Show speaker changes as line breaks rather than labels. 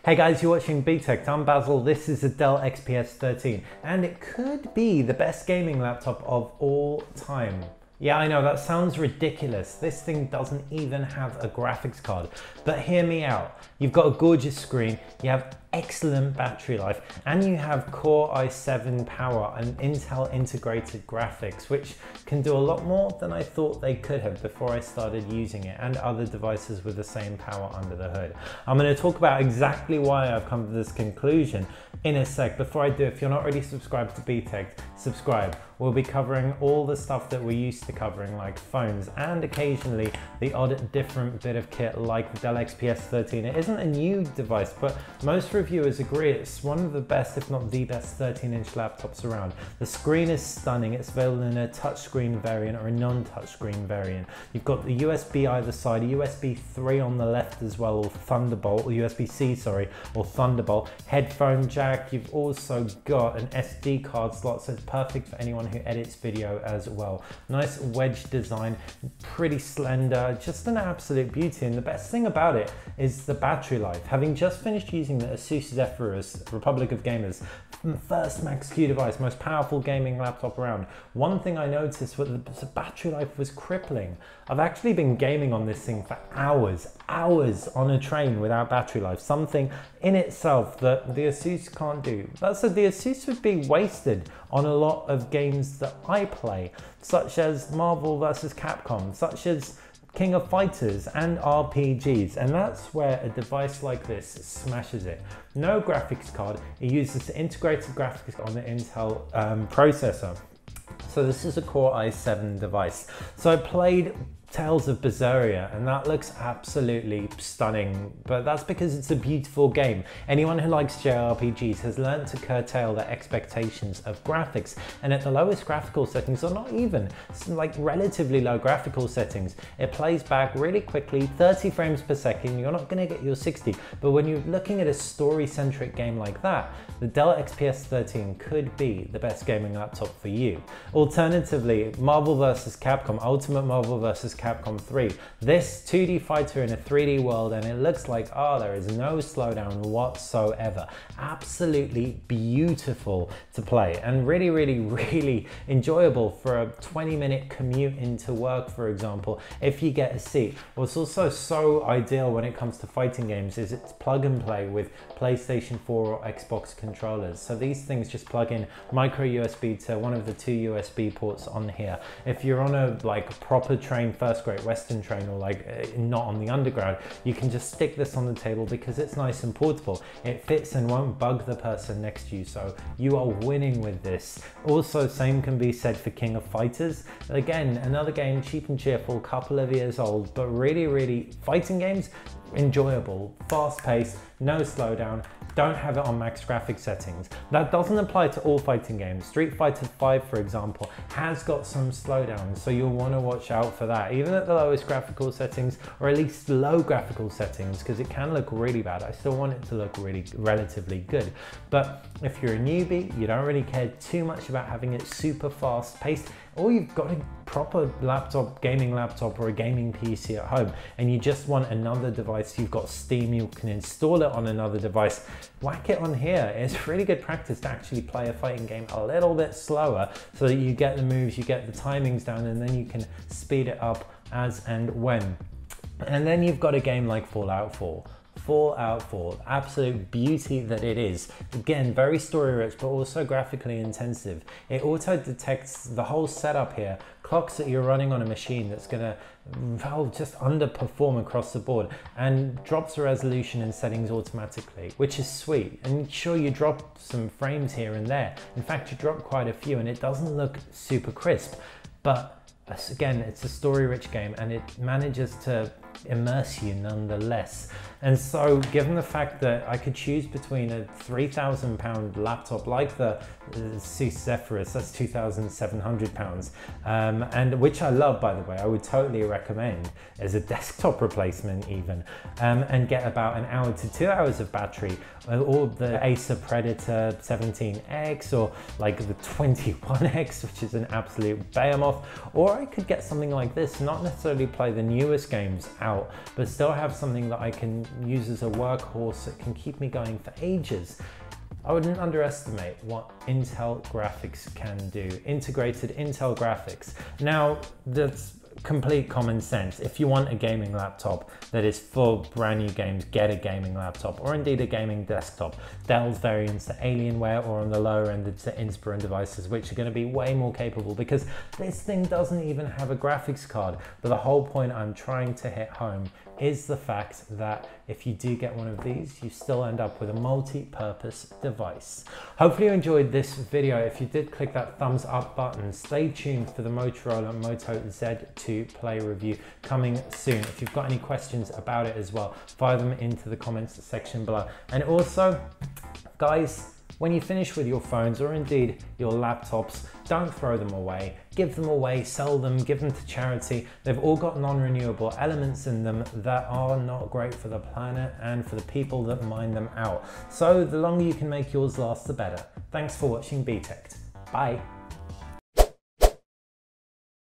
Hey guys, you're watching BTech. I'm Basil. This is a Dell XPS 13 and it could be the best gaming laptop of all time. Yeah, I know that sounds ridiculous. This thing doesn't even have a graphics card, but hear me out. You've got a gorgeous screen, you have excellent battery life, and you have Core i7 power and Intel integrated graphics, which can do a lot more than I thought they could have before I started using it, and other devices with the same power under the hood. I'm going to talk about exactly why I've come to this conclusion in a sec. Before I do, if you're not already subscribed to BTech, subscribe. We'll be covering all the stuff that we're used to covering, like phones, and occasionally the odd different bit of kit like the Dell XPS 13. It isn't a new device, but most reviewers agree it's one of the best, if not the best, 13-inch laptops around. The screen is stunning. It's available in a touchscreen variant or a non-touchscreen variant. You've got the USB either side, a USB 3 on the left as well, or Thunderbolt, or USB-C, sorry, or Thunderbolt. Headphone jack. You've also got an SD card slot, so it's perfect for anyone who edits video as well. Nice wedge design, pretty slender, just an absolute beauty. And the best thing about it is the battery life. Having just finished using the Asus Zephyrus Republic of Gamers first Max-Q device, most powerful gaming laptop around, one thing I noticed was the battery life was crippling. I've actually been gaming on this thing for hours on a train without battery life, something in itself that the Asus can't do. That said, the Asus would be wasted on a lot of games that I play, such as Marvel vs. Capcom, such as King of Fighters and RPGs, and that's where a device like this smashes it. No graphics card, it uses the integrated graphics on the Intel processor. So this is a Core i7 device. So I played Tales of Berseria, and that looks absolutely stunning, but that's because it's a beautiful game. Anyone who likes JRPGs has learned to curtail their expectations of graphics, and at the lowest graphical settings, or not even, like relatively low graphical settings, it plays back really quickly, 30 frames per second. You're not going to get your 60, but when you're looking at a story-centric game like that, the Dell XPS 13 could be the best gaming laptop for you. Alternatively, Marvel vs. Capcom, Ultimate Marvel vs. Capcom 3. This 2D fighter in a 3D world, and it looks like, there is no slowdown whatsoever. Absolutely beautiful to play, and really enjoyable for a 20-minute commute into work, for example, if you get a seat. What's also so ideal when it comes to fighting games is it's plug and play with PlayStation 4 or Xbox controllers. So these things just plug in micro USB to one of the two USB ports on here. If you're on a proper train, first great Western train, or not on the underground, you can just stick this on the table because it's nice and portable. It fits and won't bug the person next to you, so you are winning with this. Also, same can be said for King of Fighters. Again, another game, cheap and cheerful, couple of years old, but really fighting games, enjoyable, fast paced, no slowdown, don't have it on max graphics settings. That doesn't apply to all fighting games. Street Fighter 5, for example, has got some slowdowns, so you'll want to watch out for that, even at the lowest graphical settings, or at least low graphical settings, because it can look really bad. I still want it to look relatively good. But if you're a newbie, you don't really care too much about having it super fast paced, or you've got a proper laptop, gaming laptop, or a gaming PC at home, and you just want another device, you've got Steam, you can install it on another device, whack it on here. It's really good practice to actually play a fighting game a little bit slower so that you get the moves, you get the timings down, and then you can speed it up as and when. And then you've got a game like Fallout 4. Fallout 4, absolute beauty that it is. Again, very story rich, but also graphically intensive. It auto detects the whole setup here, clocks that you're running on a machine that's gonna just underperform across the board, and drops the resolution and settings automatically, which is sweet. And sure, you drop some frames here and there. In fact, you drop quite a few, and it doesn't look super crisp, but again, it's a story-rich game, and it manages to immerse you nonetheless. And so, given the fact that I could choose between a £3,000 laptop like the Asus Zephyrus, that's £2,700, and which I love, by the way, I would totally recommend as a desktop replacement even, and get about an hour to 2 hours of battery, or the Acer Predator 17X, or like the 21X, which is an absolute behemoth, or I could get something like this, not necessarily play the newest games out out, but still have something that I can use as a workhorse that can keep me going for ages. I wouldn't underestimate what Intel graphics can do. Integrated Intel graphics. Now, that's complete common sense. If you want a gaming laptop that is for brand new games, get a gaming laptop, or indeed a gaming desktop. Dell's variants to Alienware, or on the lower end it's the Inspiron devices, which are going to be way more capable, because this thing doesn't even have a graphics card. But the whole point I'm trying to hit home is the fact that if you do get one of these, you still end up with a multi-purpose device. Hopefully you enjoyed this video. If you did, click that thumbs up button. Stay tuned for the Motorola Moto Z2 Play review coming soon. If you've got any questions about it as well, fire them into the comments section below. And also, guys, when you finish with your phones, or indeed your laptops, don't throw them away. Give them away, sell them, give them to charity. They've all got non-renewable elements in them that are not great for the planet and for the people that mine them out. So the longer you can make yours last, the better. Thanks for watching BTech. Bye.